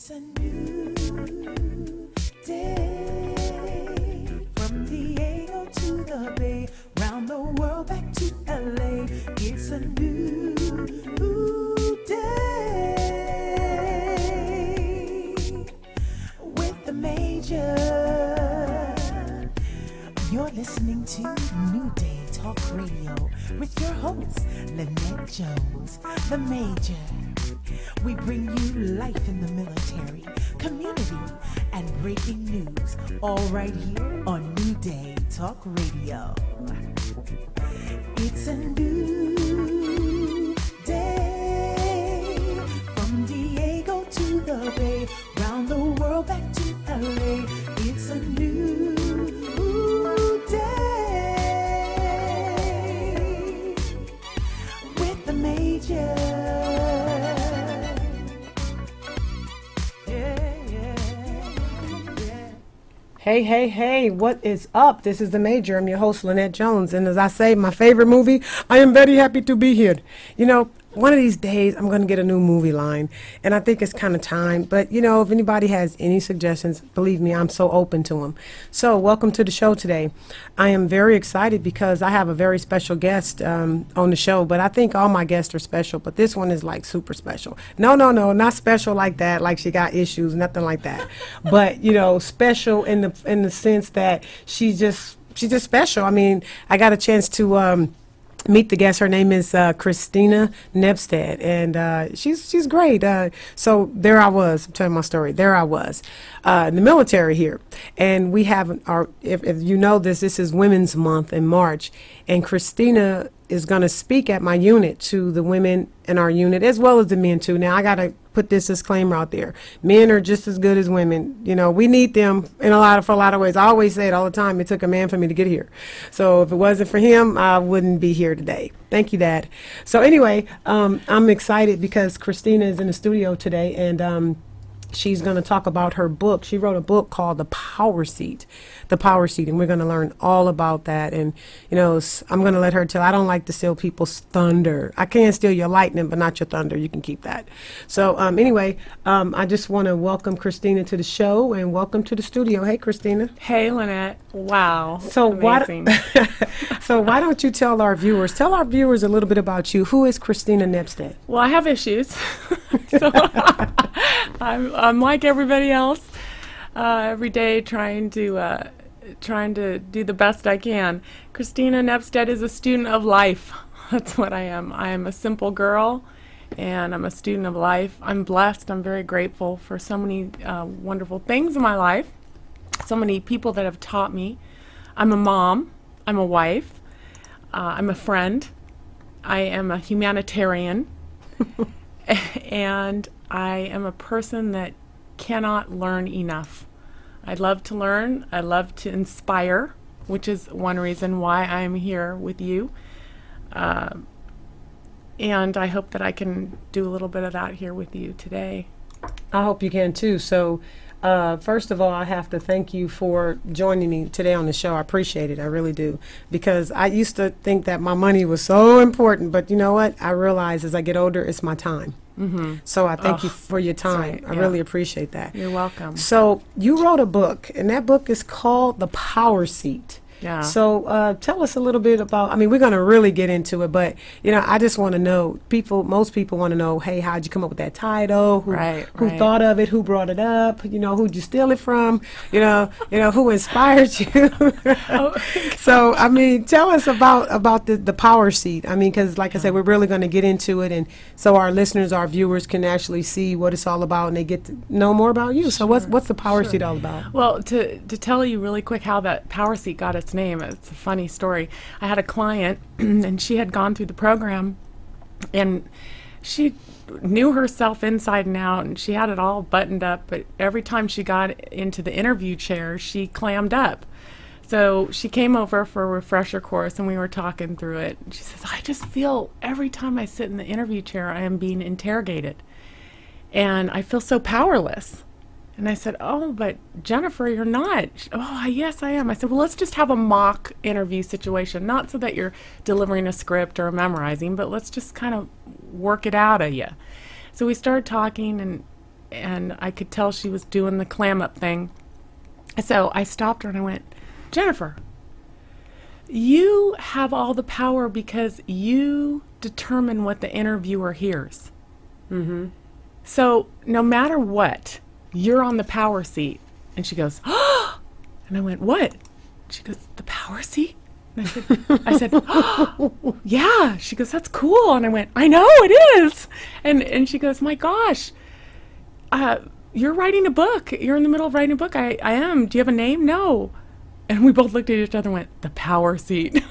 It's a new day. From Diego to the Bay, round the world back to LA. It's a new day with the major. You're listening to New Day Talk Radio with your host, Lynette Jones, the Major. We bring you life in the military, community, and breaking news, all right here on New Day Talk Radio. It's a new day, from Diego to the Bay, round the world back to LA. It's a new day with the Major. Hey, hey, hey, what is up? This is the Major. I'm your host, Lynette Jones. And as I say, my favorite movie, I am very happy to be here. You know, one of these days, I'm going to get a new movie line. And I think it's kind of time. But, you know, if anybody has any suggestions, believe me, I'm so open to them. So welcome to the show today. I am very excited because I have a very special guest on the show. But I think all my guests are special. But this one is like super special. No, not special like that, like she got issues, nothing like that. But, you know, special in the sense that she's just special. I mean, I got a chance to meet the guest. Her name is Christina Nepstad, and she's great. So there I was, I'm telling my story. There I was in the military here, and we have our. If you know this is Women's Month in March, and Christina is going to speak at my unit to the women in our unit as well as the men too. Now I got to put this disclaimer out there. Men are just as good as women. You know, we need them for a lot of ways. I always say it all the time. It took a man for me to get here. So if it wasn't for him, I wouldn't be here today. Thank you, Dad. So anyway, I'm excited because Christina is in the studio today, and she's going to talk about her book. She wrote a book called The Power Seat, and we're going to learn all about that. And, you know, I'm going to let her tell. I don't like to steal people's thunder. I can steal your lightning, but not your thunder. You can keep that. So anyway, I just want to welcome Christina to the show and welcome to the studio. Hey, Christina. Hey, Lynette. Wow. So amazing. Why don't you tell our viewers a little bit about you? Who is Christina Nepstad? Well, I have issues. So I'm like everybody else, every day trying to do the best I can. Christina Nepstad is a student of life. That's what I am. I am a simple girl, and I'm a student of life. I'm blessed. I'm very grateful for so many wonderful things in my life, so many people that have taught me. I'm a mom. I'm a wife. I'm a friend. I am a humanitarian. And I am a person that cannot learn enough. I love to learn. I love to inspire, which is one reason why I'm here with you. And I hope that I can do a little bit of that here with you today. I hope you can too. So first of all, I have to thank you for joining me today on the show. I appreciate it. I really do. Because I used to think that my money was so important. But you know what? I realize as I get older, it's my time. Mm-hmm. So I thank you for your time. Right, I really appreciate that. You're welcome. So you wrote a book, and that book is called The Power Seat. Yeah. So tell us a little bit about, I mean, we're going to really get into it, but, you know, I just want to know, most people want to know, hey, how'd you come up with that title? Who thought of it? Who brought it up? You know, who'd you steal it from? You know, who inspired you? So, I mean, tell us about the Power Seat. I mean, because like I said, we're really going to get into it, and so our listeners, our viewers can actually see what it's all about, and they get to know more about you. So what's the Power Seat all about? Well, to tell you really quick how that Power Seat got its name, it's a funny story. I had a client and she had gone through the program and she knew herself inside and out and she had it all buttoned up, but every time she got into the interview chair she clammed up. So she came over for a refresher course and we were talking through it. She says, I just feel every time I sit in the interview chair I am being interrogated and I feel so powerless. And I said, oh, but Jennifer, you're not. Oh, yes, I am. I said, well, let's just have a mock interview situation, not so that you're delivering a script or memorizing, but let's just kind of work it out of you. So we started talking, and and I could tell she was doing the clam up thing. So I stopped her and I went, Jennifer, you have all the power because you determine what the interviewer hears. Mm-hmm. So no matter what, you're on the power seat. And she goes, oh! And I went, what? She goes, the power seat? And I said, oh, yeah. She goes, that's cool. And I went, I know it is. And she goes, my gosh, you're writing a book. You're in the middle of writing a book. I am. Do you have a name? No. And we both looked at each other and went, the power seat.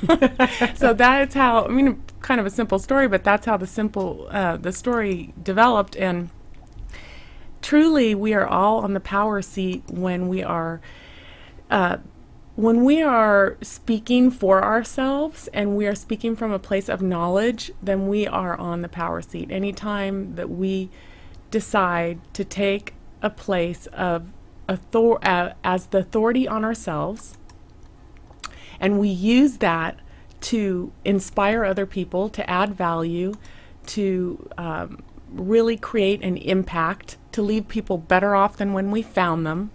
So that's how, I mean, kind of a simple story, but that's how the story developed. And truly, we are all on the power seat when we are speaking for ourselves and we are speaking from a place of knowledge, then we are on the power seat. Anytime that we decide to take a place of as the authority on ourselves, and we use that to inspire other people, to add value, to really create an impact, to leave people better off than when we found them,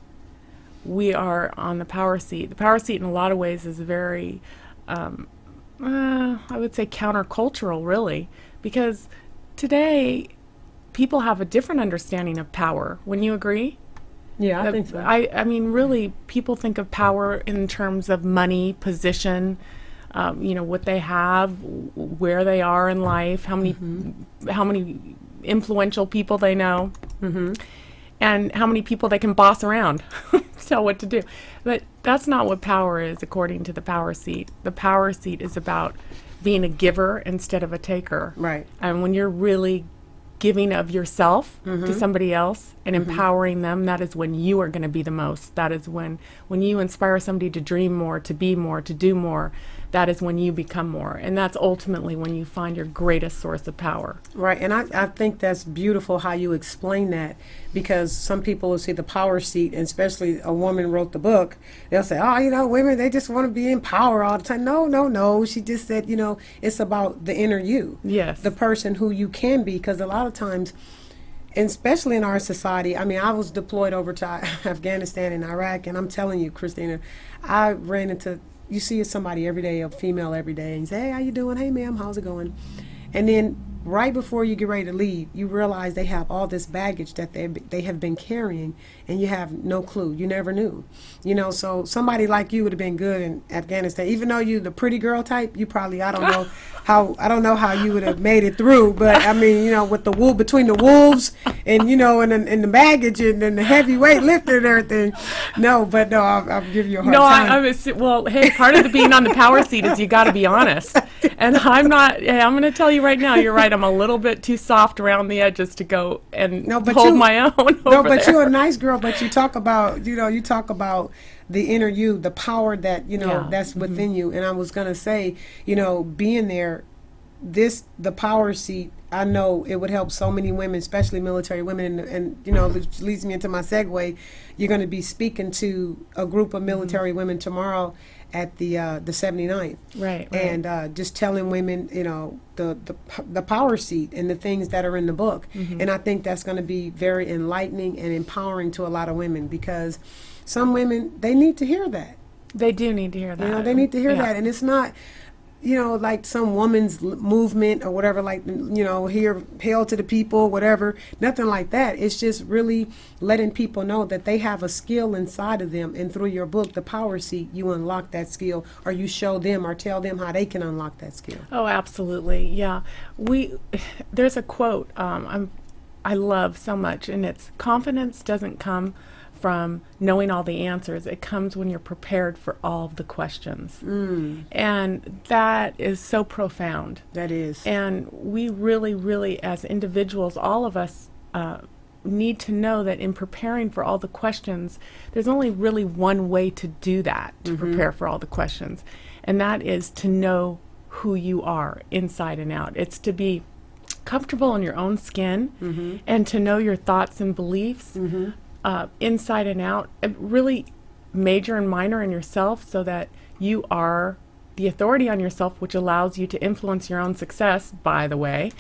we are on the power seat. The power seat in a lot of ways is very, I would say countercultural, really, because today people have a different understanding of power. Wouldn't you agree? Yeah, I think so. I mean, really, people think of power in terms of money, position, what they have, where they are in life, how many influential people they know, and how many people they can boss around, tell what to do. But that's not what power is, according to the power seat. The power seat is about being a giver instead of a taker. Right. And when you're really giving of yourself to somebody else and empowering them, that is when you are going to be the most. That is when you inspire somebody to dream more, to be more, to do more, that is when you become more. And that's ultimately when you find your greatest source of power. Right, and I think that's beautiful how you explain that, because some people will see the power seat, and especially a woman wrote the book, they'll say, oh, women, they just want to be in power all the time. No, she just said, it's about the inner you. Yes. The person who you can be, because a lot of times, and especially in our society, I mean, I was deployed over to Afghanistan and Iraq, and I'm telling you, Christina, I ran into, you see somebody every day, a female every day, and you say, hey, how you doing? Hey, ma'am, how's it going? And then right before you get ready to leave, you realize they have all this baggage that they have been carrying, and you have no clue. You never knew. So somebody like you would have been good in Afghanistan. Even though you're the pretty girl type, you probably, I don't know how you would have made it through. But I mean, with the wool between the wolves and, and the baggage and the heavyweight lifter and everything. No, I'll give you a hard time. Well, hey, part of the being on the power seat is you got to be honest. And I'm going to tell you right now, you're right. I'm a little bit too soft around the edges to go and hold my own. But you're a nice girl. But you talk about, the inner you, the power that that's within you. And I was gonna say, being there, the power seat, I know it would help so many women, especially military women, and which leads me into my segue. You're going to be speaking to a group of military women tomorrow at the 79th, right? And just telling women, the power seat and the things that are in the book. And I think that's going to be very enlightening and empowering to a lot of women, because some women, they need to hear that. They do need to hear that. They need to hear that, and it's not, like some woman's movement or whatever, like, here, hail to the people, whatever, nothing like that. It's just really letting people know that they have a skill inside of them, and through your book, The Power Seat, you unlock that skill, or you show them or tell them how they can unlock that skill. Oh, absolutely, yeah. There's a quote I love so much, and it's, confidence doesn't come from knowing all the answers. It comes when you're prepared for all of the questions. And that is so profound. That is. And we really, really, as individuals, all of us need to know that in preparing for all the questions, there's only really one way to do that, to prepare for all the questions. And that is to know who you are inside and out. It's to be comfortable in your own skin, and to know your thoughts and beliefs inside and out, really major and minor in yourself, so that you are the authority on yourself, which allows you to influence your own success, by the way,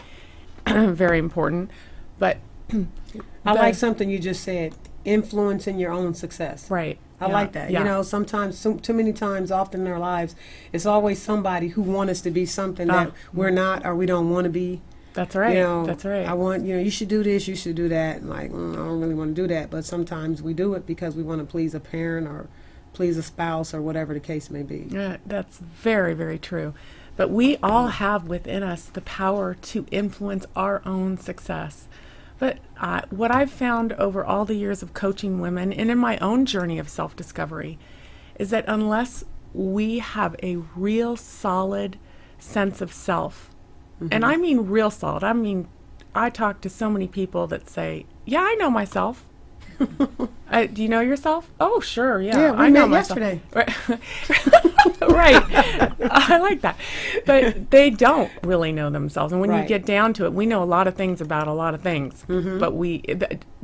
very important. But I like something you just said, influencing your own success. Right. I like that. Yeah. You know, sometimes, too many times, often in our lives, it's always somebody who wants us to be something that we're not or we don't want to be. That's right. You know, That's right. I want, you should do this, you should do that. And like, I don't really want to do that. But sometimes we do it because we want to please a parent or please a spouse or whatever the case may be. Yeah, that's very, very true. But we all have within us the power to influence our own success. But what I've found over all the years of coaching women and in my own journey of self-discovery is that unless we have a real solid sense of self, and I mean real solid, I mean, I talk to so many people that say, yeah, I know myself. Do you know yourself? Oh, sure, yeah. Yeah, we I know met myself. yesterday. Right. I like that. But they don't really know themselves. And when you get down to it, we know a lot of things about a lot of things. But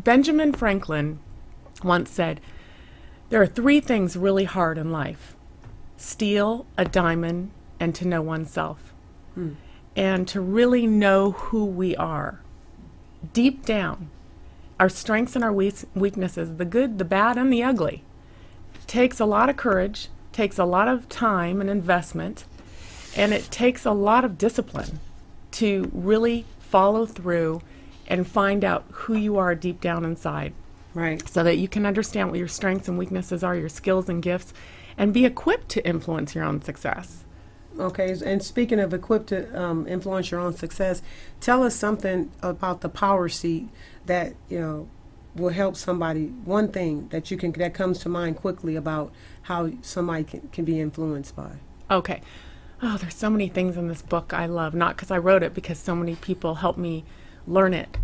Benjamin Franklin once said, there are 3 things really hard in life: steal, a diamond, and to know oneself. And to really know who we are deep down, our strengths and our weaknesses, the good, the bad, and the ugly, takes a lot of courage, takes a lot of time and investment, and it takes a lot of discipline to really follow through and find out who you are deep down inside. Right. So that you can understand what your strengths and weaknesses are, your skills and gifts, and be equipped to influence your own success. Okay, and speaking of equipped to influence your own success, tell us something about the power seat that, will help somebody. One thing that comes to mind quickly about how somebody can be influenced by. Okay. Oh, there's so many things in this book I love, not because I wrote it, because so many people helped me learn it.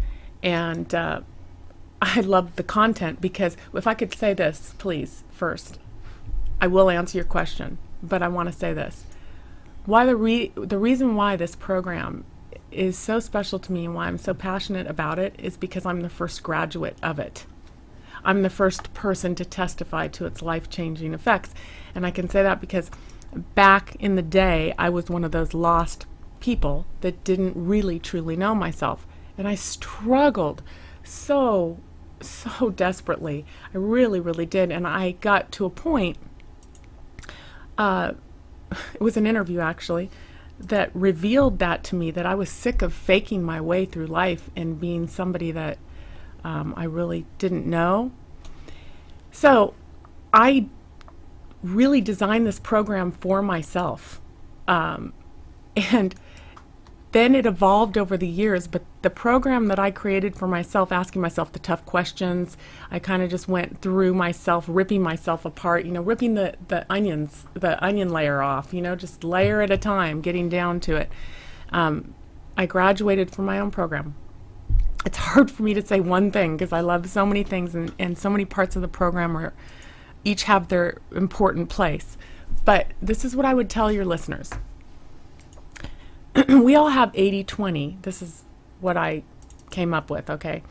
And I love the content, because if I could say this, please, first, I will answer your question, but I want to say this. The reason why this program is so special to me and why I'm so passionate about it is because I'm the first graduate of it. I'm the first person to testify to its life-changing effects. And I can say that because back in the day, I was one of those lost people that didn't really truly know myself. And I struggled so desperately. I really, really did. And I got to a point, it was an interview actually, that revealed that to me, that I was sick of faking my way through life and being somebody that I really didn't know. So I really designed this program for myself. And then it evolved over the years, but the program that I created for myself, asking myself the tough questions, I kind of just went through myself, ripping myself apart, ripping the onion layer off, just layer at a time, getting down to it. I graduated from my own program. It's hard for me to say one thing because I love so many things, and so many parts of the program are each have their important place. But this is what I would tell your listeners. We all have 80-20. This is what I came up with, okay?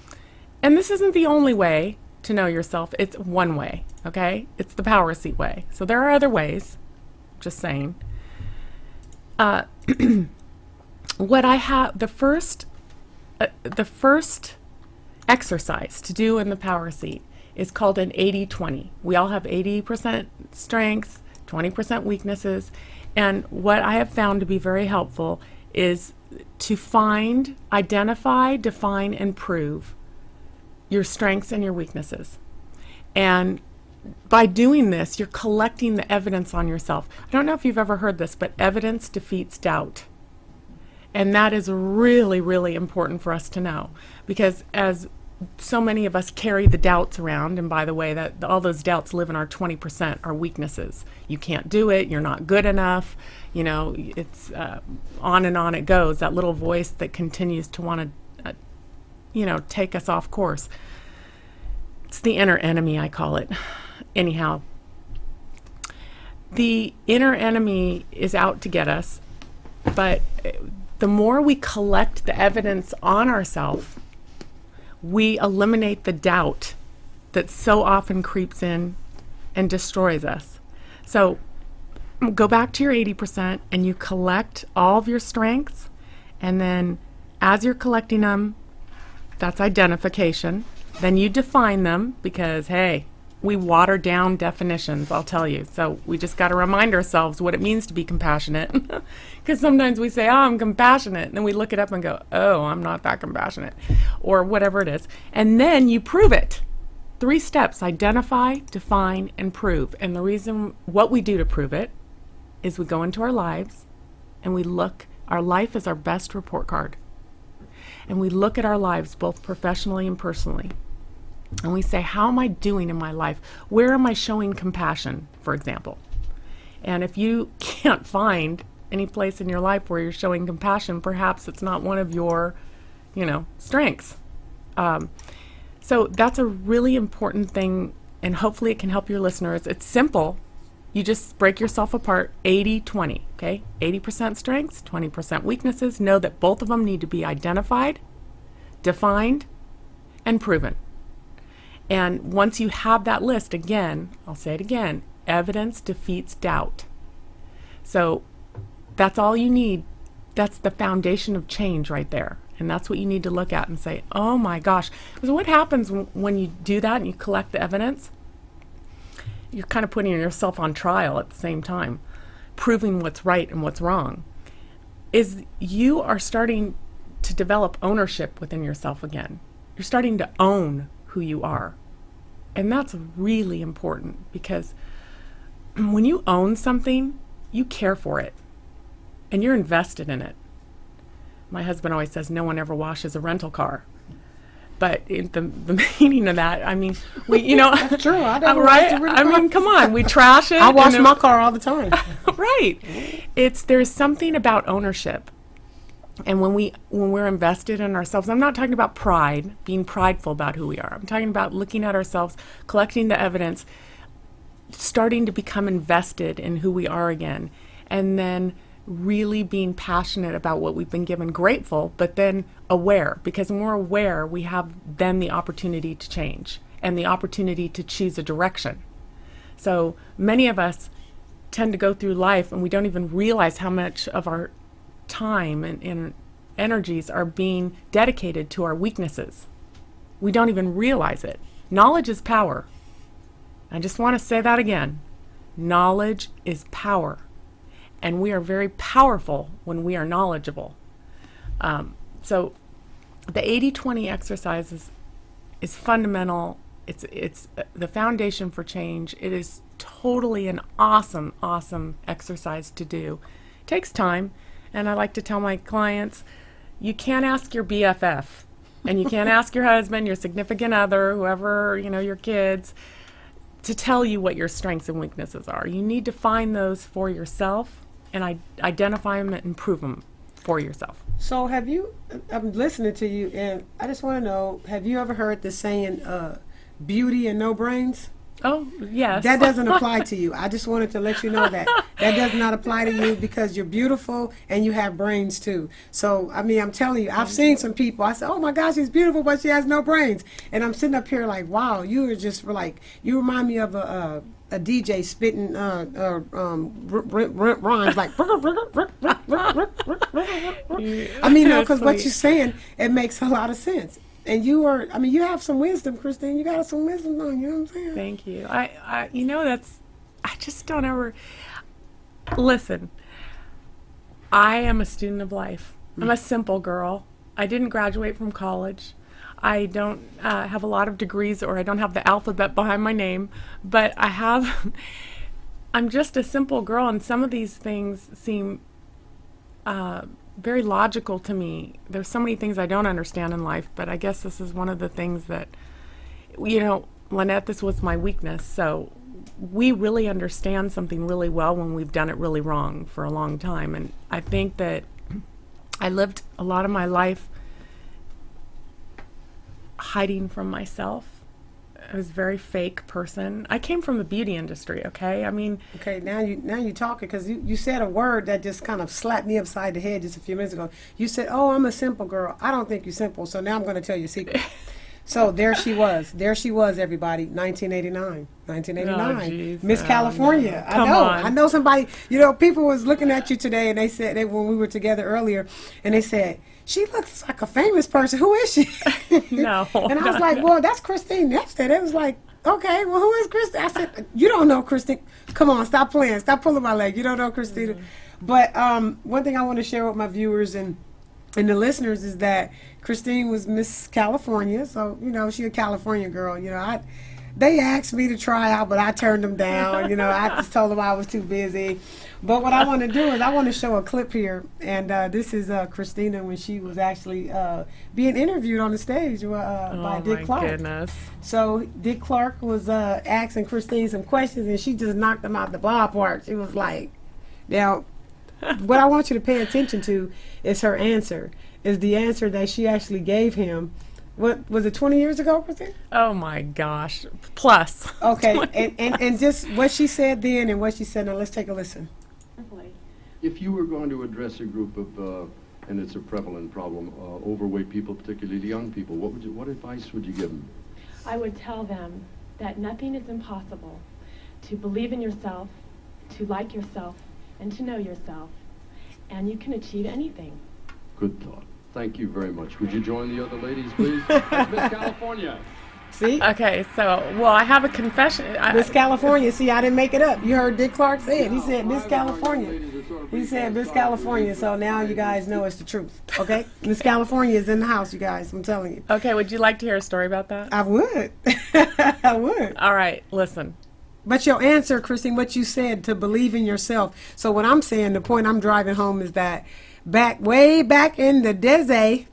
And this isn't the only way to know yourself. It's one way, okay? It's the power seat way. So there are other ways, just saying. What I have, the first exercise to do in the power seat is called an 80-20. We all have 80% strengths, 20% weaknesses. And what I have found to be very helpful is to find, identify, define, and prove your strengths and your weaknesses. And by doing this, you're collecting the evidence on yourself. I don't know if you've ever heard this, but evidence defeats doubt. And that is really, really important for us to know, because as so many of us carry the doubts around, and by the way, that all those doubts live in our 20%, our weaknesses. You can't do it, you're not good enough, it's on and on it goes, that little voice that continues to want to, take us off course. It's the inner enemy, I call it. Anyhow, the inner enemy is out to get us, but the more we collect the evidence on ourselves, we eliminate the doubt that so often creeps in and destroys us. So go back to your 80% and you collect all of your strengths, and then as you're collecting them, That's identification. Then you define them because, hey, we water down definitions, I'll tell you. So we just got to remind ourselves what it means to be compassionate. Because sometimes we say, oh, I'm compassionate. And then we look it up and go, oh, I'm not that compassionate. Or whatever it is. And then you prove it. 3 steps: identify, define, and prove. And the reason what we do to prove it is we go into our lives and we look. Our life is our best report card. And we look at our lives both professionally and personally. And we say, how am I doing in my life? Where am I showing compassion, for example? And if you can't find any place in your life where you're showing compassion, perhaps it's not one of your, strengths. So that's a really important thing, and hopefully it can help your listeners. It's simple. You just break yourself apart 80-20, okay? 80% strengths, 20% weaknesses. Know that both of them need to be identified, defined, and proven. And once you have that list, again, I'll say it again, evidence defeats doubt. So that's all you need. That's the foundation of change right there. And that's what you need to look at and say, oh my gosh. Because what happens when you do that and you collect the evidence? You're kind of putting yourself on trial at the same time, proving what's right and what's wrong. Is you are starting to develop ownership within yourself again. You're starting to own who you are. And that's really important, because when you own something, you care for it and you're invested in it. My husband always says no one ever washes a rental car. But the meaning of that, I mean, That's true. I never right? washed a rental I car. mean, come on, we trash it. I wash my car all the time. Right. There's something about ownership. And when we're invested in ourselves, I'm not talking about pride, being prideful about who we are. I'm talking about looking at ourselves, collecting the evidence, starting to become invested in who we are again, and then really being passionate about what we've been given, grateful, but then aware, because when we're aware, we have then the opportunity to change and the opportunity to choose a direction. So many of us tend to go through life and we don't even realize how much of our time and energies are being dedicated to our weaknesses. We don't even realize it. Knowledge is power. I just want to say that again. Knowledge is power. And we are very powerful when we are knowledgeable. So the 80-20 exercise is fundamental. It's the foundation for change. It is totally an awesome exercise to do. It takes time. And I like to tell my clients, you can't ask your BFF, and you can't ask your husband, your significant other, whoever, your kids, to tell you what your strengths and weaknesses are. You need to find those for yourself and identify them and improve them for yourself. So I'm listening to you, and I just want to know, have you ever heard the saying, beauty and no brains? Oh, yes. That doesn't apply to you. I just wanted to let you know that. That does not apply to you, because you're beautiful and you have brains too. So, I mean, I'm telling you, I've seen some people. I said, oh my gosh, she's beautiful, but she has no brains. And I'm sitting up here like, wow, you are just like, you remind me of a DJ spitting rhymes like, I mean, because what you're saying, it makes a lot of sense. And you have some wisdom, Christine. You got some wisdom on you, know what I'm saying? Thank you. I just don't ever, listen, I am a student of life. I'm a simple girl. I didn't graduate from college. I don't have a lot of degrees, or I don't have the alphabet behind my name, but I'm just a simple girl, and some of these things seem very logical to me. There's so many things I don't understand in life, but I guess this is one of the things that, Lynette, this was my weakness. So we really understand something really well when we've done it really wrong for a long time. And I think that I lived a lot of my life hiding from myself. I was a very fake person. I came from the beauty industry, okay? I mean... Okay, now you talking, because you said a word that just kind of slapped me upside the head just a few minutes ago. You said, oh, I'm a simple girl. I don't think you're simple, so now I'm going to tell you a secret. So there she was, everybody, 1989. Oh, Miss California. I know somebody, people was looking at you today, and they said, when we were together earlier, and they said, she looks like a famous person. Who is she? No. And I was like, well, that's Christina Nepstad. It was like, okay, well, who is Christina? I said, you don't know Christina. Come on, stop playing. Stop pulling my leg. You don't know Christina. But one thing I want to share with my viewers and the listeners is that Christine was Miss California. So, you know, she a California girl. You know, they asked me to try out, but I turned them down. You know, I just told them I was too busy. But what I want to do is I want to show a clip here. And this is Christina when she was actually being interviewed on the stage by Dick Clark. Oh, my goodness. So Dick Clark was asking Christine some questions, and she just knocked them out the ballpark. She was like, now, what I want you to pay attention to is her answer, is the answer that she actually gave him. What was it, 20 years ago, Christine? Oh my gosh, plus. Okay, and just what she said then and what she said now. Let's take a listen. If you were going to address a group of, and it's a prevalent problem, overweight people, particularly young people, what advice would you give them? I would tell them that nothing is impossible. To believe in yourself, to like yourself, and to know yourself, and you can achieve anything. Good thought. Thank you very much. Would you join the other ladies, please? That's Miss California. See? Okay, so, well, I have a confession. Miss California. See, I didn't make it up. You heard Dick Clark say it. He said Miss California. He said Miss California. So now you guys know it's the truth. Okay? Miss California is in the house, you guys. I'm telling you. Okay, would you like to hear a story about that? I would. I would. All right, listen. But your answer, Christine, what you said, to believe in yourself. So what I'm saying, the point I'm driving home is that way back in the day,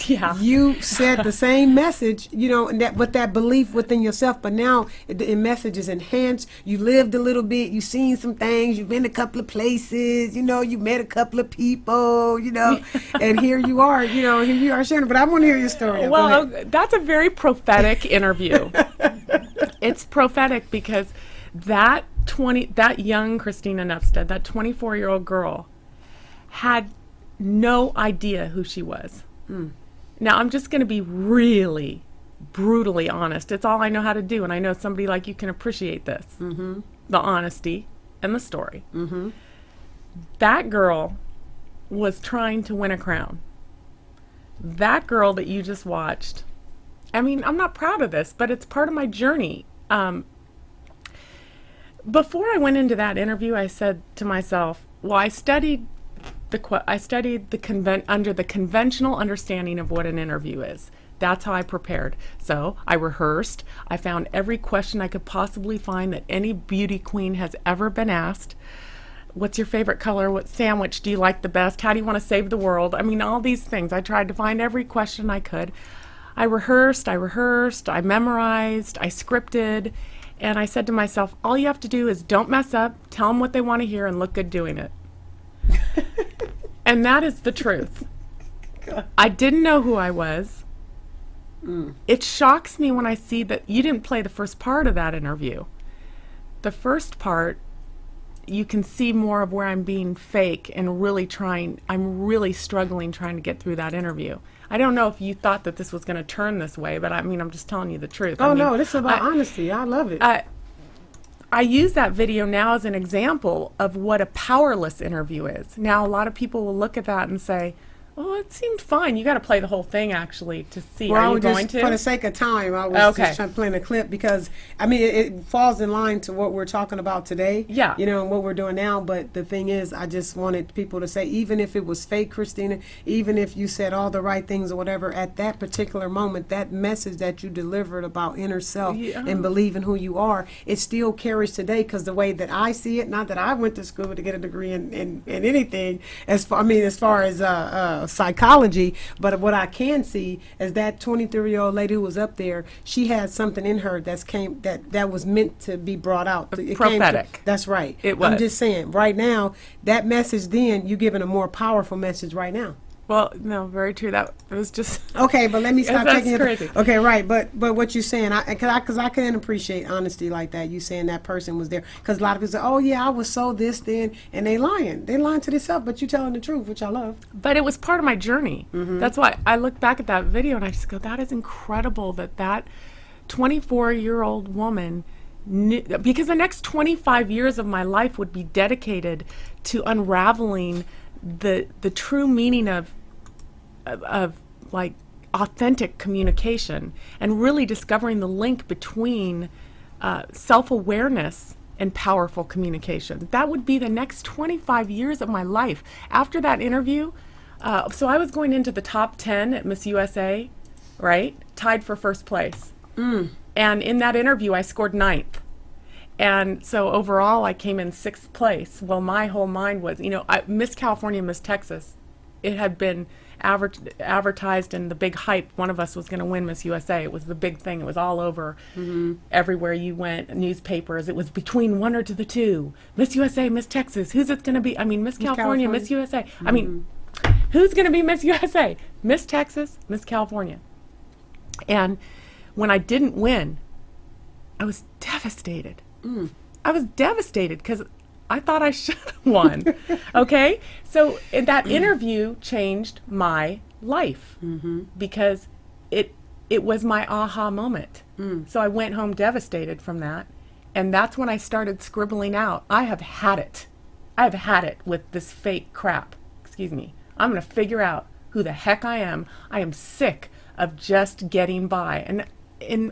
yeah, you said the same message, you know, and that with that belief within yourself. But now the message is enhanced. You lived a little bit. You've seen some things. You've been a couple of places. You know, you met a couple of people. You know, and here you are. You know, here you are sharing. But I want to hear your story. Well, that's a very prophetic interview. It's prophetic because that young Christina Nepstad, that 24-year-old girl, had no idea who she was. Now, I'm just going to be really brutally honest. It's all I know how to do, and I know somebody like you can appreciate this. The honesty and the story. That girl was trying to win a crown. That girl that you just watched, I mean, I'm not proud of this, but it's part of my journey. Before I went into that interview, I said to myself, well, I studied under the conventional understanding of what an interview is. That's how I prepared. So I rehearsed. I found every question I could possibly find that any beauty queen has ever been asked. What's your favorite color? What sandwich do you like the best? How do you want to save the world? I mean, all these things. I tried to find every question I could. I rehearsed, I memorized, I scripted, and I said to myself, all you have to do is don't mess up, tell them what they want to hear, and look good doing it. And that is the truth. I didn't know who I was. It shocks me when I see that you didn't play the first part of that interview. The first part, you can see more of where I'm being fake and I'm really struggling trying to get through that interview. I don't know if you thought that this was going to turn this way, but I mean, I'm just telling you the truth. Oh, no, this is about honesty. I love it. I use that video now as an example of what a powerless interview is. Now, a lot of people will look at that and say, oh, it seemed fine. You got to play the whole thing, actually, to see. Well, Are you going to? For the sake of time, I was just trying to play in a clip because, I mean, it falls in line to what we're talking about today. Yeah. You know, and what we're doing now. But the thing is, I just wanted people to say, even if it was fake, Christina, even if you said all the right things or whatever, at that particular moment, that message that you delivered about inner self and believing who you are, it still carries today because the way that I see it, not that I went to school to get a degree in anything, as far as psychology, but what I can see is that 23-year-old lady who was up there, she had something in her that was meant to be brought out. It prophetic. That's right. It was. I'm just saying, right now, that message then, you're giving a more powerful message right now. Well, no, very true. That it was just okay. But let me stop taking crazy. Okay, right. But what you're saying, because I couldn't appreciate honesty like that. You saying that person was there because a lot of people say, "Oh yeah, I was so this then," and they lying. They lying to themselves. But you telling the truth, which I love. But it was part of my journey. That's why I look back at that video and I just go, "That is incredible that 24-year-old woman." Because the next 25 years of my life would be dedicated to unraveling the true meaning of of like authentic communication and really discovering the link between self-awareness and powerful communication. That would be the next 25 years of my life. After that interview, so I was going into the top 10 at Miss USA, right? Tied for first place. And in that interview, I scored 9th. And so overall, I came in 6th place. Well, my whole mind was, Miss California, Miss Texas, it had been advertised in the big hype. One of us was going to win Miss USA. It was the big thing. It was all over everywhere you went, newspapers. It was between one or the two. Miss USA, Miss Texas. Who's it going to be? I mean, Miss California, Miss USA. I mean, who's going to be Miss USA? Miss Texas, Miss California. And when I didn't win, I was devastated. I was devastated because I thought I should have won. Okay? So that interview changed my life because it was my aha moment. So I went home devastated from that. And that's when I started scribbling out, I have had it. I have had it with this fake crap. Excuse me. I'm going to figure out who the heck I am. I am sick of just getting by. And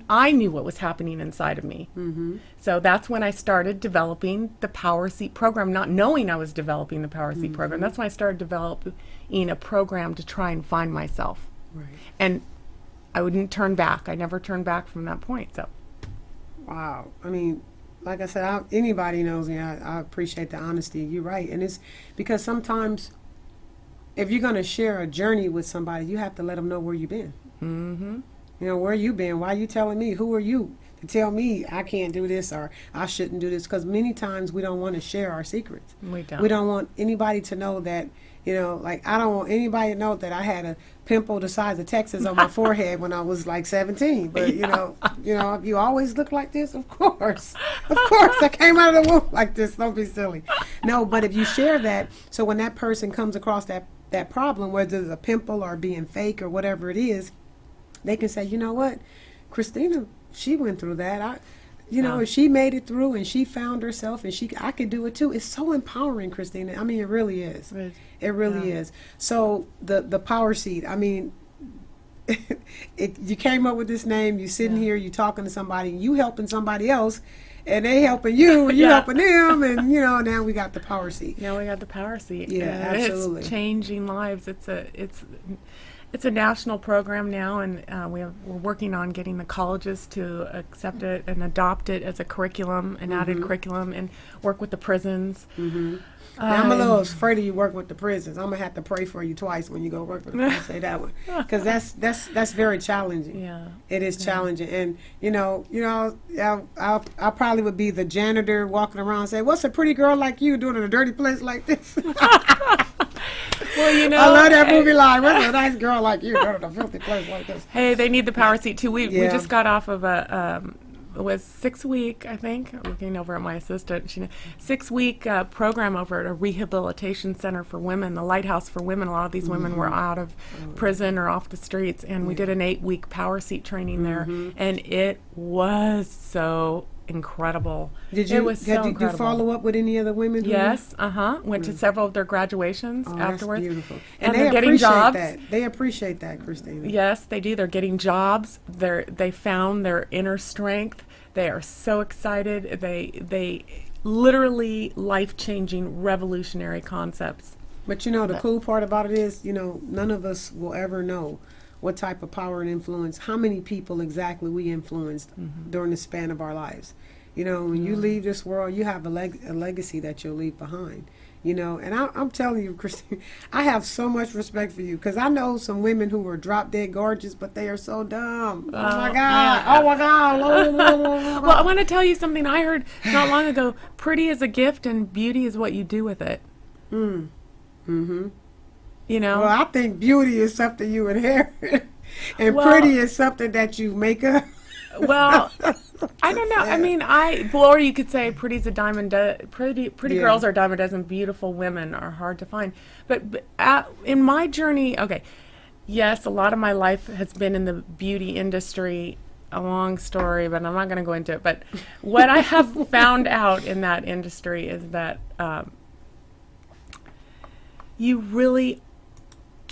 I knew what was happening inside of me. So that's when I started developing the Power Seat program, not knowing I was developing the Power Seat program. That's when I started developing a program to try and find myself. Right. And I wouldn't turn back. I never turned back from that point. So, wow. I mean, like I said, anybody knows me. I appreciate the honesty. You're right. And it's because sometimes if you're going to share a journey with somebody, you have to let them know where you've been. Where you been? Why are you telling me? Who are you to tell me I can't do this or I shouldn't do this? Because many times we don't want to share our secrets. We don't. We don't want anybody to know that, like I don't want anybody to know that I had a pimple the size of Texas on my forehead when I was like 17. But, if you always look like this, of course, I came out of the womb like this. Don't be silly. No, but if you share that, so when that person comes across that problem, whether it's a pimple or being fake or whatever it is, they can say, you know what, Christina, she went through that. If she made it through and she found herself and I could do it too. It's so empowering, Christina. I mean, it really is. It really is. So the Power Seat, I mean, you came up with this name, you sitting here, you talking to somebody, you helping somebody else, and they helping you, and you helping them, and now we got the Power Seat. Now we got the Power Seat. Yeah, absolutely. It's changing lives. It's a national program now, and we're working on getting the colleges to accept it and adopt it as a curriculum, an added curriculum, and work with the prisons. Now, I'm a little afraid of you working with the prisons. I'm gonna have to pray for you twice when you go work with them. Say that one, because that's very challenging. Yeah, it is challenging, and I probably would be the janitor walking around and say, "What's a pretty girl like you doing in a dirty place like this?" Well, I love that movie line. What's a nice girl like you doing in a filthy place like this? Hey, they need the Power Seat too. We just got off of it was 6-week, I think, looking over at my assistant, 6-week program over at a rehabilitation center for women, the Lighthouse for Women. A lot of these women were out of prison or off the streets, and we did an 8-week Power Seat training there, and it was so incredible. Did you follow up with any other women? Yes, went to several of their graduations afterwards. That's beautiful. And they're getting jobs. They appreciate that, Christina. Yes, they do. They're getting jobs. They found their inner strength. They are so excited. They literally life-changing, revolutionary concepts. But the cool part about it is, none of us will ever know what type of power and influence, how many people exactly we influenced during the span of our lives. When you leave this world, you have a legacy that you'll leave behind. And I'm telling you, Christine, I have so much respect for you because I know some women who are drop dead gorgeous, but they are so dumb. Oh my God. Oh my God. Well, I want to tell you something I heard not long ago. Pretty is a gift and beauty is what you do with it. Well, I think beauty is something you inherit, and pretty is something that you make up. Well, I don't know. I mean, or you could say pretty's a diamond. Pretty girls are a dime a dozen. Beautiful women are hard to find. But in my journey, yes, a lot of my life has been in the beauty industry. A long story, but I'm not going to go into it. But what I have found out in that industry is that you really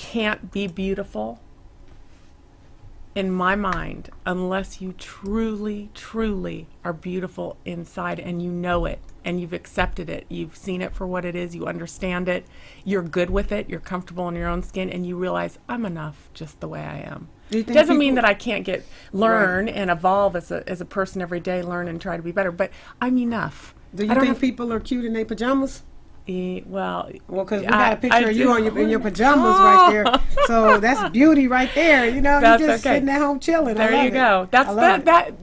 can't be beautiful in my mind unless you truly, truly are beautiful inside and you know it and you've accepted it. You've seen it for what it is. You understand it. You're good with it. You're comfortable in your own skin and you realize I'm enough just the way I am. It doesn't mean that I can't learn and evolve as a person every day, learn and try to be better, but I'm enough. Do you think people are cute in their pajamas? Well, because we got a picture of you in your pajamas right there, so that's beauty right there. You know, you're just sitting at home chilling. There you go. That's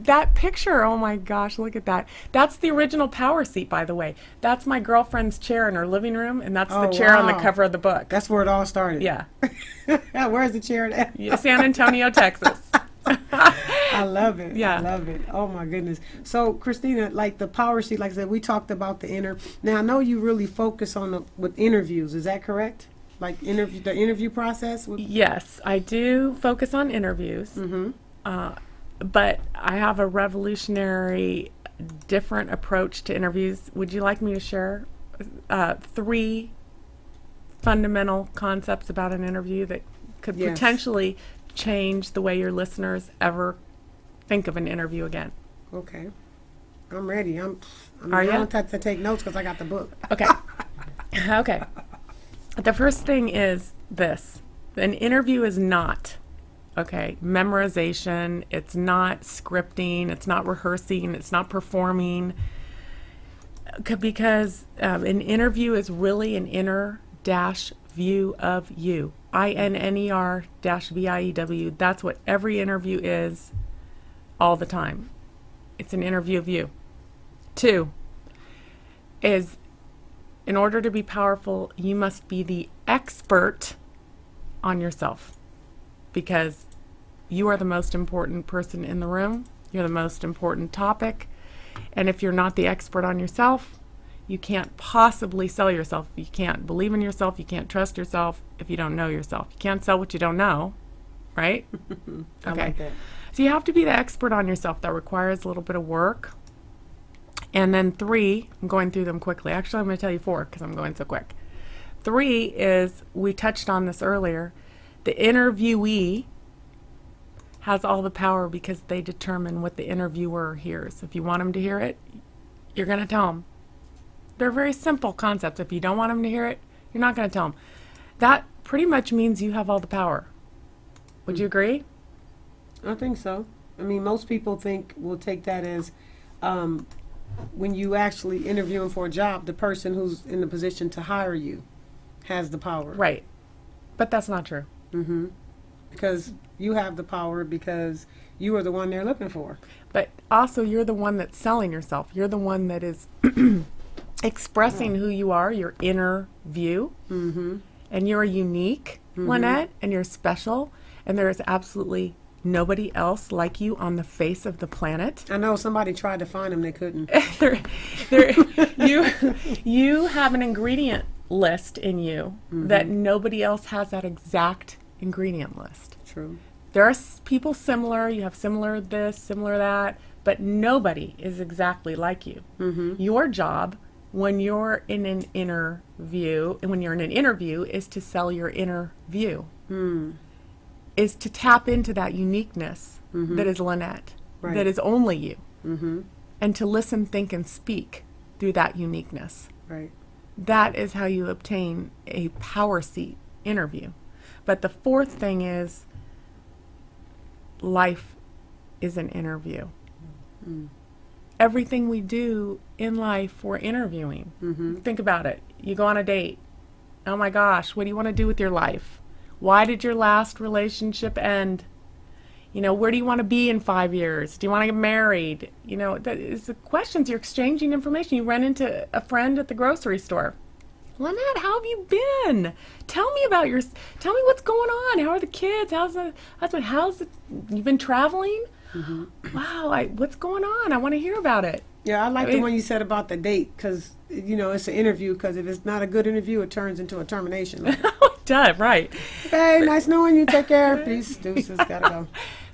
that picture. Oh my gosh, look at that. That's the original Power Seat, by the way. That's my girlfriend's chair in her living room, and that's the chair on the cover of the book. That's where it all started. Yeah. Where's the chair at? San Antonio, Texas. I love it. Yeah. I love it. Oh my goodness. So Christina, like the Power Seat, like I said, we talked about the inner. Now I know you really focus on with interviews. Is that correct? Like the interview process? Yes, I do focus on interviews. Mm-hmm. But I have a revolutionary, different approach to interviews. Would you like me to share 3 fundamental concepts about an interview that could potentially change the way your listeners ever think of an interview again? Okay. I'm ready. I don't have to take notes because I got the book. Okay. Okay. The first thing is this. An interview is not, memorization. It's not scripting. It's not rehearsing. It's not performing. Because an interview is really an inner view of you. INNER-VIEW. That's what every interview is all the time. It's an interview of you. 2 is, in order to be powerful, you must be the expert on yourself, because you are the most important person in the room. You're the most important topic. And if you're not the expert on yourself, you can't possibly sell yourself. You can't believe in yourself. You can't trust yourself if you don't know yourself. You can't sell what you don't know, right? I like that. So you have to be the expert on yourself. That requires a little bit of work. And then 3, I'm going through them quickly. Actually, I'm going to tell you 4 because I'm going so quick. 3 is, we touched on this earlier, the interviewee has all the power because they determine what the interviewer hears. If you want them to hear it, you're going to tell them. They're very simple concepts. If you don't want them to hear it, you're not going to tell them. That pretty much means you have all the power. Would you agree? I think so. I mean, most people will take that as when you actually interviewing for a job, the person who's in the position to hire you has the power. Right. But that's not true. Mm-hmm. Because you have the power because you are the one they're looking for. But also you're the one that's selling yourself. You're the one that is expressing who you are, your inner view. Mm-hmm. And you're unique, Lynette, and you're special. And there is absolutely nobody else like you on the face of the planet. I know somebody tried to find him, they couldn't. You have an ingredient list in you that nobody else has that exact ingredient list. True. There are people similar, you have similar this, similar that, but nobody is exactly like you. Mm-hmm. Your job when you're in an interview, and when you're in an interview, is to sell your inner view. Is to tap into that uniqueness that is Lynette, that is only you, and to listen, think, and speak through that uniqueness. Right. That is how you obtain a Power Seat interview. But the 4th thing is, life is an interview. Everything we do in life, we're interviewing. Think about it. You go on a date. Oh my gosh, what do you want to do with your life? Why did your last relationship end? You know, where do you want to be in 5 years? Do you want to get married? You know, that is the questions. You're exchanging information. You run into a friend at the grocery store. Lynette, how have you been? Tell me what's going on. How are the kids? How's the husband? You've been traveling? Wow, what's going on? I want to hear about it. Yeah, I like the one you said about the date, because, you know, it's an interview, because if it's not a good interview, it turns into a termination. Like, it does, right. Okay, nice knowing you. Take care. Peace. Deuces. Gotta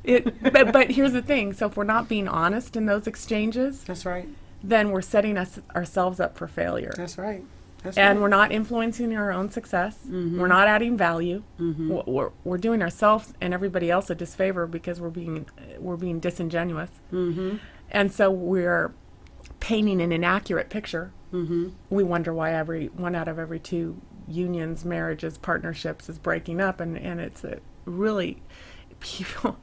go. But here's the thing. So if we're not being honest in those exchanges, that's right, then we're setting ourselves up for failure. That's right. That's and right. we're not influencing our own success. Mm-hmm. We're not adding value. Mm-hmm. We're doing ourselves and everybody else a disfavor because we're being disingenuous. Mm-hmm. And so we're painting an inaccurate picture. Mm-hmm. We wonder why one out of every two unions, marriages, partnerships is breaking up, and it's a really people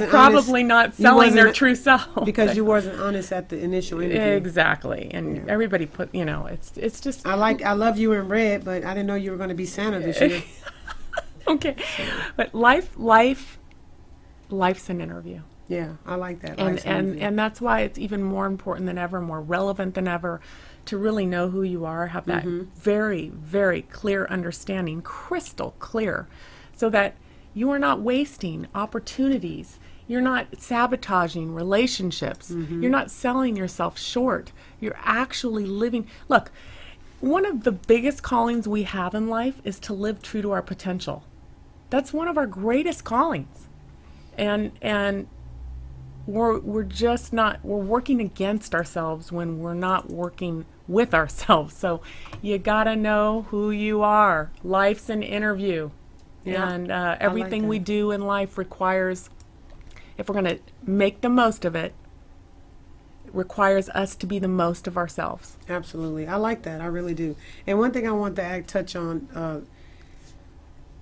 probably not selling their true self because you wasn't honest at the initial interview. Exactly, and everybody put it's just I love you in red, but I didn't know you were going to be Santa this year. Okay, but life's an interview. Yeah, I like that. And that's why it's even more important than ever, more relevant than ever, to really know who you are, have that very, very clear understanding, crystal clear, so that you are not wasting opportunities. You're not sabotaging relationships. You're not selling yourself short. You're actually living. Look, one of the biggest callings we have in life is to live true to our potential. That's one of our greatest callings. And we're just not, we're working against ourselves when we're not working with ourselves. So you gotta know who you are. Life's an interview. Yeah, And everything we do in life requires, if we're going to make the most of it, requires us to be the most of ourselves. Absolutely. I like that. I really do. And one thing I want to touch on,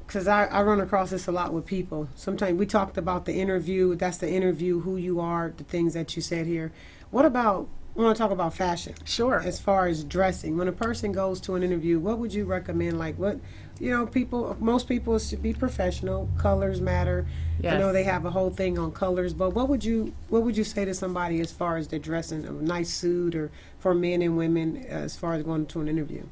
because I run across this a lot with people. Sometimes we talked about the interview. That's the interview, who you are, the things that you said here. What about, I want to talk about fashion. Sure. As far as dressing. When a person goes to an interview, what would you recommend? Like what, most people should be professional. Colors matter. Yes. I know they have a whole thing on colors, but what would you say to somebody as far as their dressing, a nice suit, or for men and women as far as going to an interview?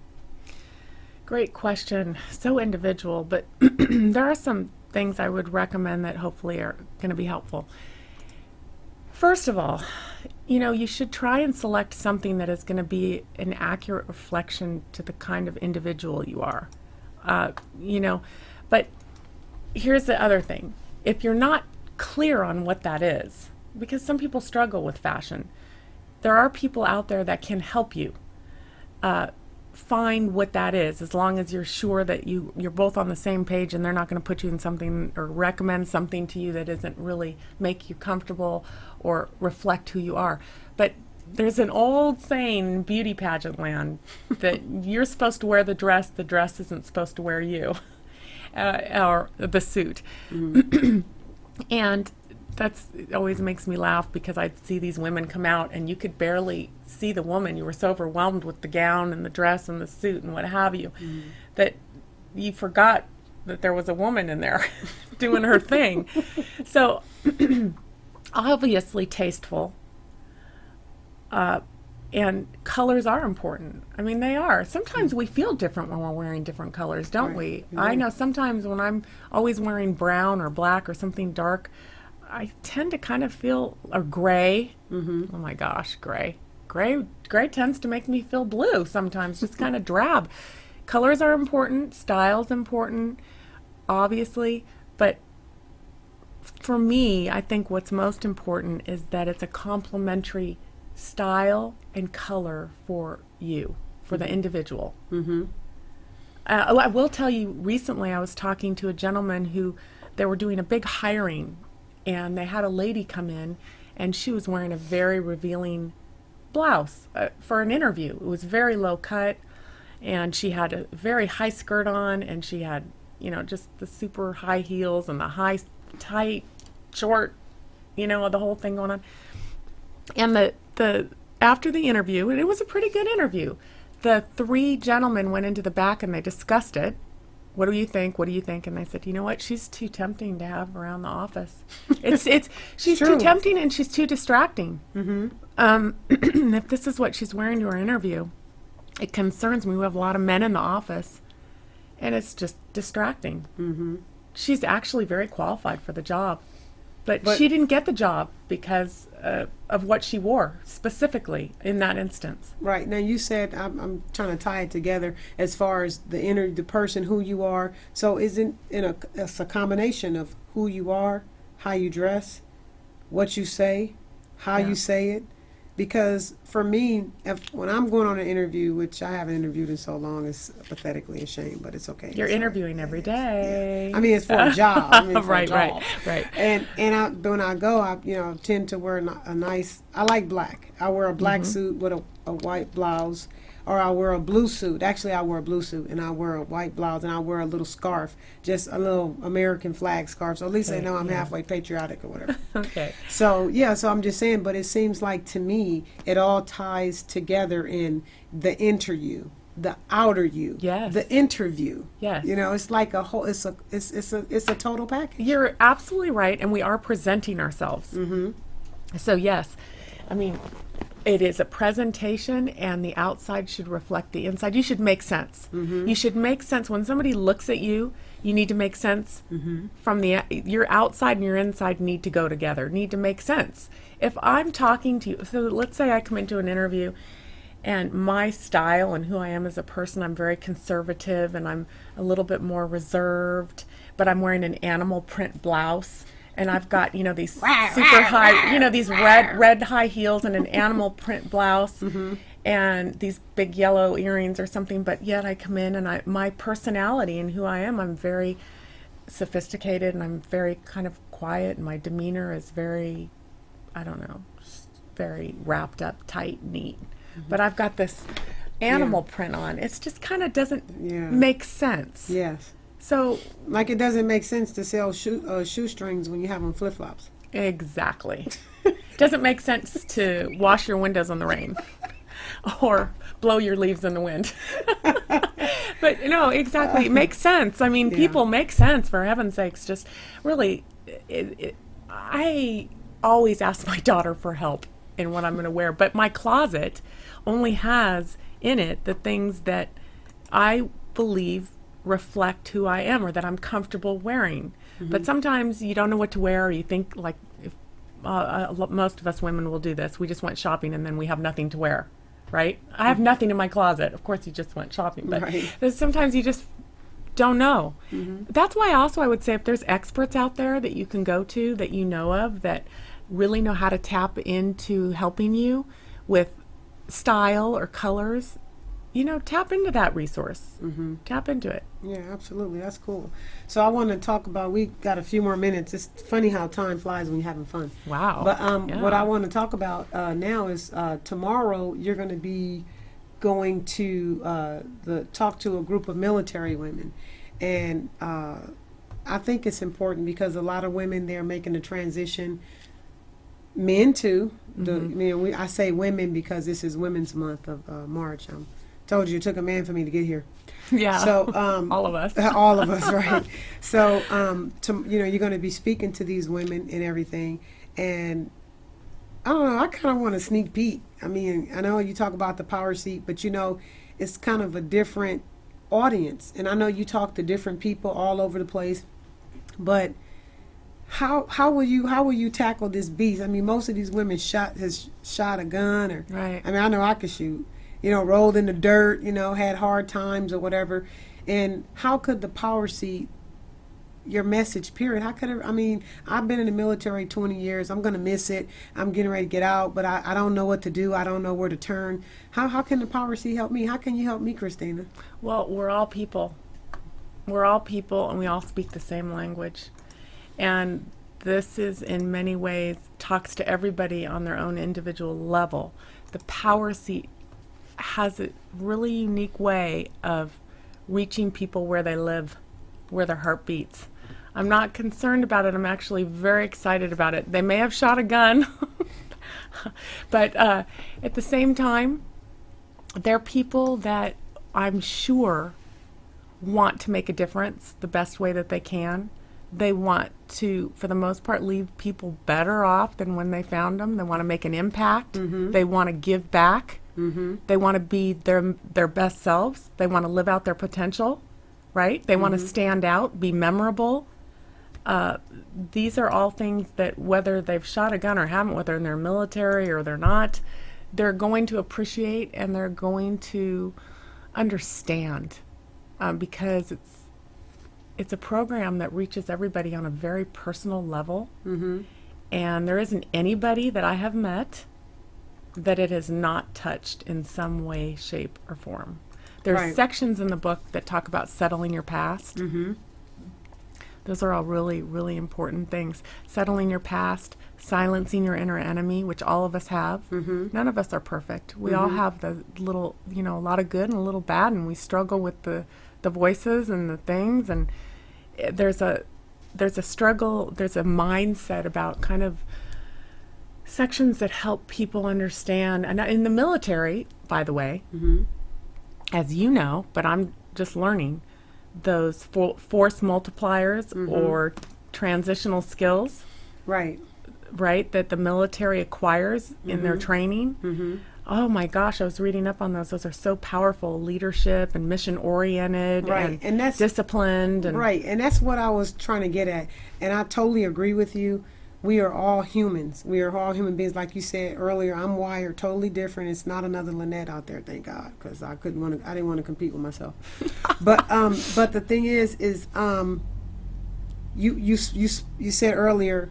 Great question. So individual, but there are some things I would recommend that hopefully are going to be helpful. First of all, you should try and select something that is going to be an accurate reflection to the kind of individual you are. But here's the other thing. If you're not clear on what that is, because some people struggle with fashion, there are people out there that can help you find what that is, as long as you're sure that you're both on the same page and they're not going to put you in something or recommend something to you that isn't really make you comfortable or reflect who you are. But there's an old saying in beauty pageant land that you're supposed to wear the dress isn't supposed to wear you, or the suit. And that's always makes me laugh, because I'd see these women come out and you could barely see the woman. You were so overwhelmed with the gown and the dress and the suit and what have you, that you forgot that there was a woman in there doing her thing. So obviously tasteful. And colors are important. I mean, they are. Sometimes we feel different when we're wearing different colors, don't we? I know sometimes when I'm always wearing brown or black or something dark, I tend to kind of feel, or gray. Oh my gosh, gray. Gray tends to make me feel blue sometimes, just kind of drab. Colors are important, style's important, obviously, but for me, I think what's most important is that it's a complementary style and color for you, for the individual. I will tell you, recently I was talking to a gentleman who, they were doing a big hiring, and they had a lady come in, and she was wearing a very revealing blouse for an interview. It was very low cut, and she had a very high skirt on, and she had, just the super high heels and the high, tight, short, the whole thing going on. And the after the interview, and it was a pretty good interview, the three gentlemen went into the back and they discussed it. What do you think? What do you think? And I said, you know what? She's too tempting to have around the office. She's too tempting, and she's too distracting. If this is what she's wearing to her interview, it concerns me. We have a lot of men in the office, and it's just distracting. She's actually very qualified for the job, but she didn't get the job because of what she wore specifically in that instance. Right. Now you said, I'm trying to tie it together as far as the person, who you are. So isn't it's a combination of who you are, how you dress, what you say, how you say it, Because for me, when I'm going on an interview, which I haven't interviewed in so long, it's pathetically a shame, but it's okay. You're It's all interviewing every day. Yeah. I mean, it's for a job. I mean, for Right, a job. right. And when I go, I tend to wear a nice. I like black. I wear a black suit with a white blouse, or I wear a blue suit. Actually, I wear a blue suit and I wear a white blouse and I wear a little scarf, just a little American flag scarf. So at least they know I'm halfway patriotic or whatever. Okay. So so I'm just saying, but it seems like to me it all ties together in the interview, the outer you, Yes. the interview. Yes. It's like a whole. It's a total package. You're absolutely right, and we are presenting ourselves. Mm-hmm. So yes, I mean, it is a presentation, and the outside should reflect the inside. You should make sense. Mm-hmm. You should make sense when somebody looks at you. You need to make sense from your outside and your inside need to go together. Need to make sense. If I'm talking to you, so let's say I come into an interview, and my style and who I am as a person, I'm very conservative and I'm a little bit more reserved, but I'm wearing an animal print blouse. And I've got, these super high, these red high heels and an animal print blouse and these big yellow earrings or something. But yet I come in and my personality and who I am, I'm very sophisticated and I'm very kind of quiet. And my demeanor is very, I don't know, just very wrapped up, tight, neat. But I've got this animal print on. It's just kind of doesn't make sense. Yes. So, like, it doesn't make sense to sell shoestrings when you have on flip-flops. Exactly. Doesn't make sense to wash your windows in the rain or blow your leaves in the wind. But no, exactly. It makes sense. I mean, people make sense, for heaven's sakes. Just really, I always ask my daughter for help in what I'm going to wear. But my closet only has in it the things that I believe reflect who I am or that I'm comfortable wearing. But sometimes you don't know what to wear, or you think, like, if, most of us women will do this. We just went shopping and then we have nothing to wear, right? I have nothing in my closet. Of course, you just went shopping, but sometimes you just don't know. That's why also I would say if there's experts out there that you can go to that you know of that really know how to tap into helping you with style or colors, tap into that resource. Tap into it. Yeah, absolutely. That's cool. So I want to talk about, we got a few more minutes. It's funny how time flies when you're having fun. Wow. But what I want to talk about now is tomorrow you're going to be going to talk to a group of military women. And I think it's important because a lot of women, they're making the transition. Men too. I say women because this is Women's Month of March. Told you it took a man for me to get here. Yeah. So all of us. all of us, right? So you're going to be speaking to these women and everything, and I don't know. I kind of want a sneak peek. I mean, I know you talk about the power seat, but it's kind of a different audience, and I know you talk to different people all over the place, but how will you tackle this beast? I mean, most of these women has shot a gun, or right. I mean, I know I could shoot. Rolled in the dirt, had hard times or whatever. And how could the power seat, your message, period, how could I've been in the military 20 years. I'm going to miss it. I'm getting ready to get out, but I don't know what to do. I don't know where to turn. How can the power seat help me? How can you help me, Christina? Well, we're all people. We're all people, and we all speak the same language. And this is, in many ways, talks to everybody on their own individual level. The power seat has a really unique way of reaching people where they live, where their heart beats. I'm not concerned about it. I'm actually very excited about it. They may have shot a gun, but at the same time, they're people that I'm sure want to make a difference the best way that they can. They want to, for the most part, leave people better off than when they found them. They want to make an impact. They want to give back. They want to be their best selves. They want to live out their potential, right? They want to stand out, be memorable. These are all things that whether they've shot a gun or haven't, whether they're military or they're not, they're going to appreciate and they're going to understand because it's a program that reaches everybody on a very personal level. And there isn't anybody that I have met that it is not touched in some way, shape, or form. There's Right. sections in the book that talk about settling your past. Mm-hmm. Those are all really, really important things. Settling your past, silencing your inner enemy, which all of us have. Mm-hmm. None of us are perfect. We all have the little, a lot of good and a little bad, and we struggle with the voices and the things. And there's a struggle, there's a mindset about kind of sections that help people understand. And in the military, by the way, as you know, but I'm just learning, those force multipliers or transitional skills, Right. right, that the military acquires in their training. Oh my gosh, I was reading up on those. Those are so powerful. Leadership and mission oriented, Right. And that's disciplined. And right. And that's what I was trying to get at. And I totally agree with you. We are all humans. We are all human beings. Like you said earlier, I'm wired totally different. It's not another Lynette out there, thank God, because I didn't want to compete with myself. But the thing is you said earlier,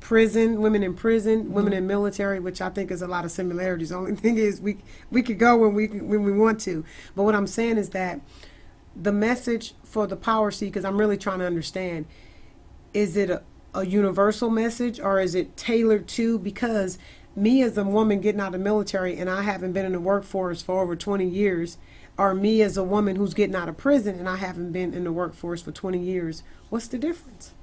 prison, women in prison, women in military, which I think is a lot of similarities. The only thing is we could go when we want to. But what I'm saying is that the message for the power seat, because I'm really trying to understand, is it a universal message, or is it tailored to, because me as a woman getting out of the military and I haven't been in the workforce for over 20 years, or me as a woman who's getting out of prison and I haven't been in the workforce for 20 years, what's the difference?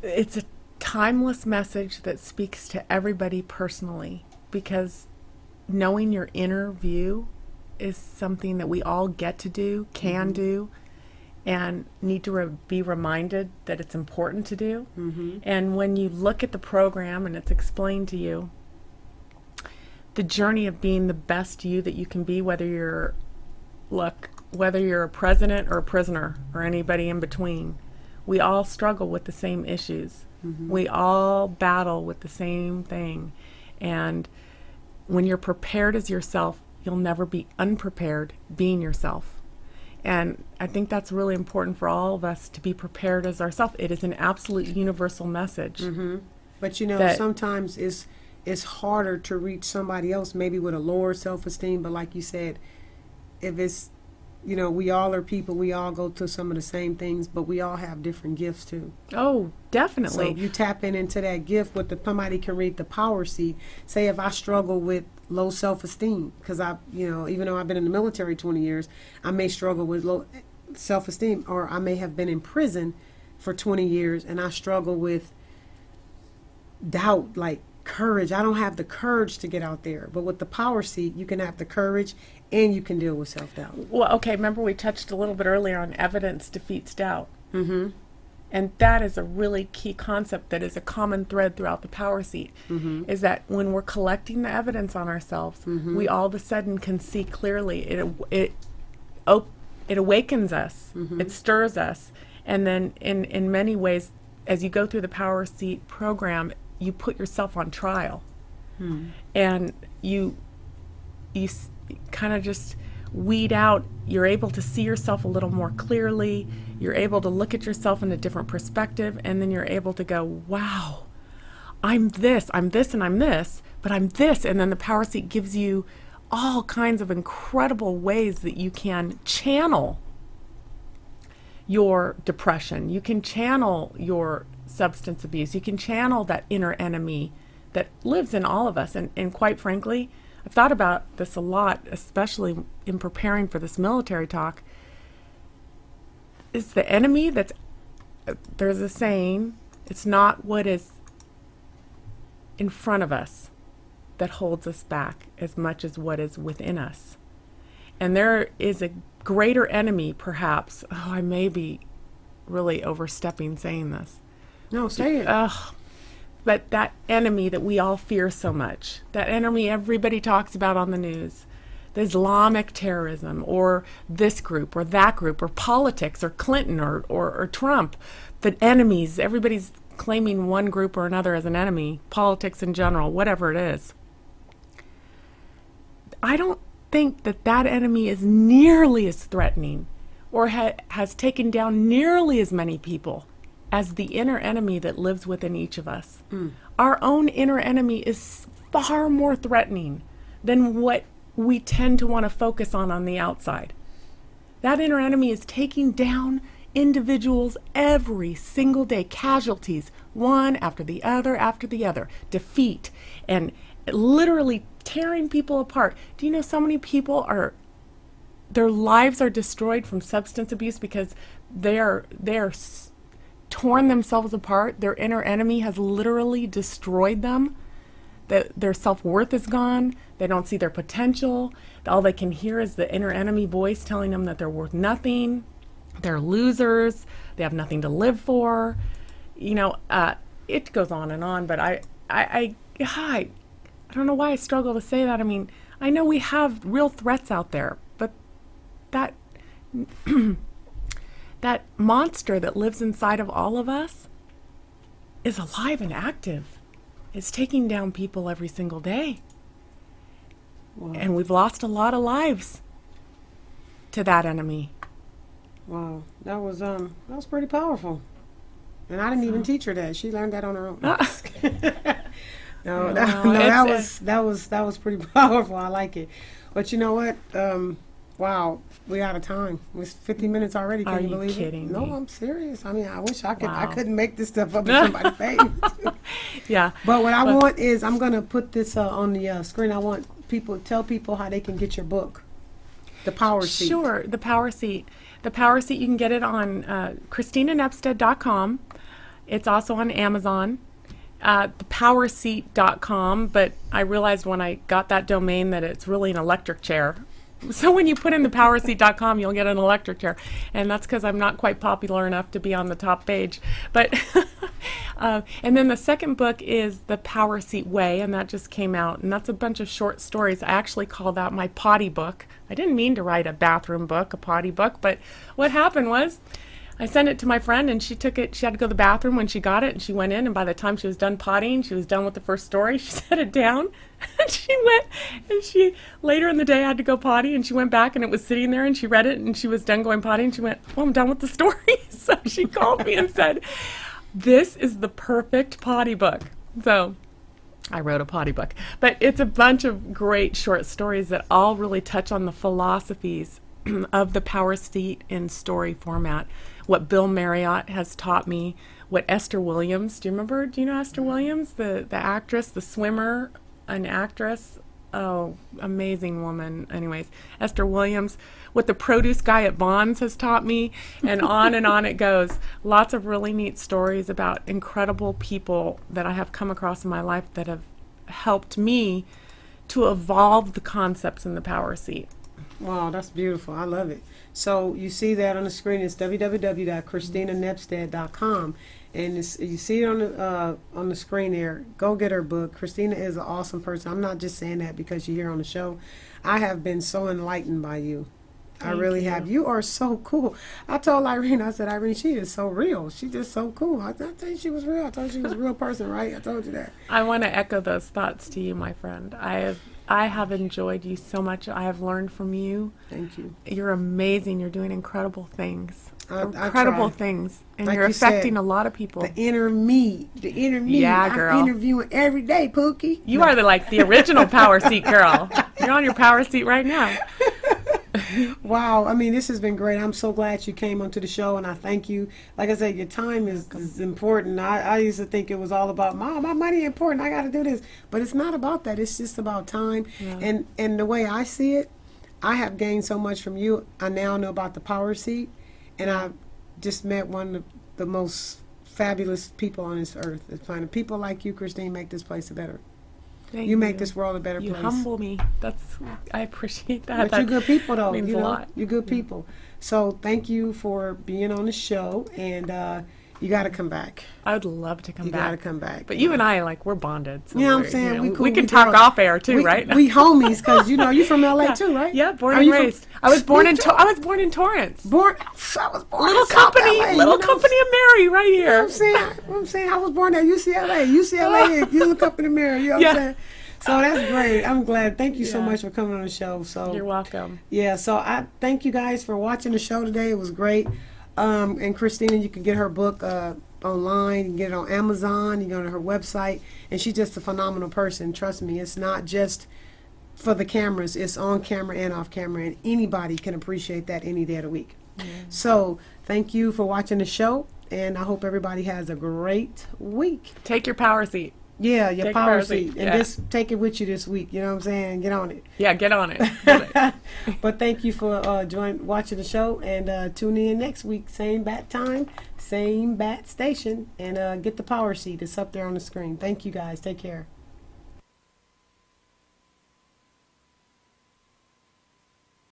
it's a timeless message that speaks to everybody personally, because knowing your inner view is something that we all get to do, can do, and need to be reminded that it's important to do. And when you look at the program and it's explained to you, the journey of being the best you that you can be, whether you're a president or a prisoner or anybody in between, we all struggle with the same issues. We all battle with the same thing. And when you're prepared as yourself, you'll never be unprepared being yourself. And I think that's really important for all of us, to be prepared as ourselves. It is an absolute universal message. But sometimes it's harder to reach somebody else, maybe with a lower self-esteem. But like you said, if it's, we all are people, we all go through some of the same things, but we all have different gifts too. Oh, definitely. So if you tap into that gift, somebody can read the power seat. Say if I struggle with low self-esteem, because even though I've been in the military 20 years, I may struggle with low self-esteem, or I may have been in prison for 20 years and I struggle with doubt, like courage. I don't have the courage to get out there. But with the power seat, you can have the courage and you can deal with self-doubt. Well, okay, remember we touched a little bit earlier on evidence defeats doubt. And that is a really key concept that is a common thread throughout the power seat, is that when we're collecting the evidence on ourselves, we all of a sudden can see clearly. It awakens us, it stirs us, and then in many ways, as you go through the power seat program, you put yourself on trial, and you kind of just weed out. You're able to see yourself a little more clearly. You're able to look at yourself in a different perspective, and then you're able to go, wow, I'm this, and I'm this, but I'm this. And then the power seat gives you all kinds of incredible ways that you can channel your depression. You can channel your substance abuse. You can channel that inner enemy that lives in all of us. And quite frankly, I've thought about this a lot, especially in preparing for this military talk. It's the enemy there's a saying, it's not what is in front of us that holds us back as much as what is within us. And there is a greater enemy, perhaps. Oh, I may be really overstepping saying this. No, say it. But that enemy that we all fear so much, that enemy everybody talks about on the news, the Islamic terrorism, or this group, or that group, or politics, or Clinton, or Trump, the enemies, everybody's claiming one group or another as an enemy, politics in general, whatever it is. I don't think that enemy is nearly as threatening, or has taken down nearly as many people as the inner enemy that lives within each of us. Our own inner enemy is far more threatening than what we tend to want to focus on the outside. That inner enemy is taking down individuals every single day, casualties, one after the other, defeat, and literally tearing people apart. Do you know so many people their lives are destroyed from substance abuse because they're torn themselves apart. Their inner enemy has literally destroyed them. Their self-worth is gone. They don't see their potential. All they can hear is the inner enemy voice telling them that they're worth nothing. They're losers. They have nothing to live for. It goes on, but I don't know why I struggle to say that. I mean, I know we have real threats out there, but that that monster that lives inside of all of us is alive and active. It's taking down people every single day. Wow. And we've lost a lot of lives to that enemy. Wow, that was pretty powerful. And I didn't even teach her that. She learned that on her own. That was pretty powerful. I like it. But you know what? Wow, we out of time. It's 50 minutes already. Can you believe it? Are you kidding me? No, I'm serious. I mean, I wish I could. Wow. I couldn't make this stuff up if somebody paid me to. Yeah. But what I want is, I'm going to put this on the screen. I want tell people how they can get your book, The Power Seat. Sure, The Power Seat. The Power Seat, you can get it on ChristinaNepstad.com. It's also on Amazon. thepowerseat.com, but I realized when I got that domain that it's really an electric chair. So when you put in thepowerseat.com, you'll get an electric chair. And that's because I'm not quite popular enough to be on the top page. But and then the second book is The Power Seat Way, and that just came out. And that's a bunch of short stories. I actually call that my potty book. I didn't mean to write a bathroom book, a potty book, but what happened was I sent it to my friend, and she took it. She had to go to the bathroom when she got it, and she went in, and by the time she was done pottying, she was done with the first story. She set it down, and she went, and she later in the day had to go potty, and she went back, and it was sitting there, and she read it, and she was done going potty, and she went, well, I'm done with the story. So she called me and said, this is the perfect potty book. So I wrote a potty book. But it's a bunch of great short stories that all really touch on the philosophies of the Power Seat in story format. What Bill Marriott has taught me, what Esther Williams, do you know Esther Williams, the actress, the swimmer, an actress? Oh, amazing woman. Anyways, Esther Williams, what the produce guy at Vaughn's has taught me, and on it goes. Lots of really neat stories about incredible people that I have come across in my life that have helped me to evolve the concepts in the Power Seat. Wow, that's beautiful. I love it. So you see that on the screen. It's www.ChristinaNepstad.com, and you see it on the screen there. Go get her book. Christina is an awesome person. I'm not just saying that because you're here on the show. I have been so enlightened by you. I really have. You are so cool. I told Irene, I said, Irene, she is so real. She's just so cool. I told you she was real. I told you she was a real person, right? I told you that. I want to echo those thoughts to you, my friend. I have enjoyed you so much. I have learned from you. Thank you. You're amazing. You're doing incredible things. Incredible things. And like you're affecting said, a lot of people. The inner me. Yeah, girl. I'm interviewing every day, Pookie. You are the original Power Seat girl. You're on your Power Seat right now. Wow, I mean, this has been great. I'm so glad you came onto the show, and I thank you. Like I said, your time is important. I used to think it was all about, Mom, my money is important. I got to do this. But it's not about that. It's just about time. Yeah. And the way I see it, I have gained so much from you. I now know about the Power Seat, and I just met one of the most fabulous people on this earth, this planet. People like you, Christine, make this place better. You make this world a better place. You humble me. I appreciate that. But you're good people, though. Means a lot. You're good people. So thank you for being on the show, and you got to come back. I would love to come back. You got to come back. But you and I, we're bonded. So you know what I'm saying? We can talk off air too, right? We homies, because you're from LA too, right? Yeah, born and raised. I was born in Torrance. I was born little company of Mary right here. You know what I'm saying? I was born at UCLA. UCLA, Little Company of Mary. You know what I'm saying? So that's great. I'm glad. Thank you so much for coming on the show. So you're welcome. Yeah. So I thank you guys for watching the show today. It was great. And Christina, you can get her book, online. You can get it on Amazon. You go to her website, and she's just a phenomenal person. Trust me, it's not just for the cameras. It's on camera and off camera, and anybody can appreciate that any day of the week. So thank you for watching the show, and I hope everybody has a great week. Take your power seat. Yeah, your Take power power seat. seat, And yeah. just take it with you this week. You know what I'm saying? Get on it. Yeah, get on it. Get it. But thank you for watching the show, and tune in next week. Same bat time, same bat station, and get the power seat. It's up there on the screen. Thank you guys. Take care.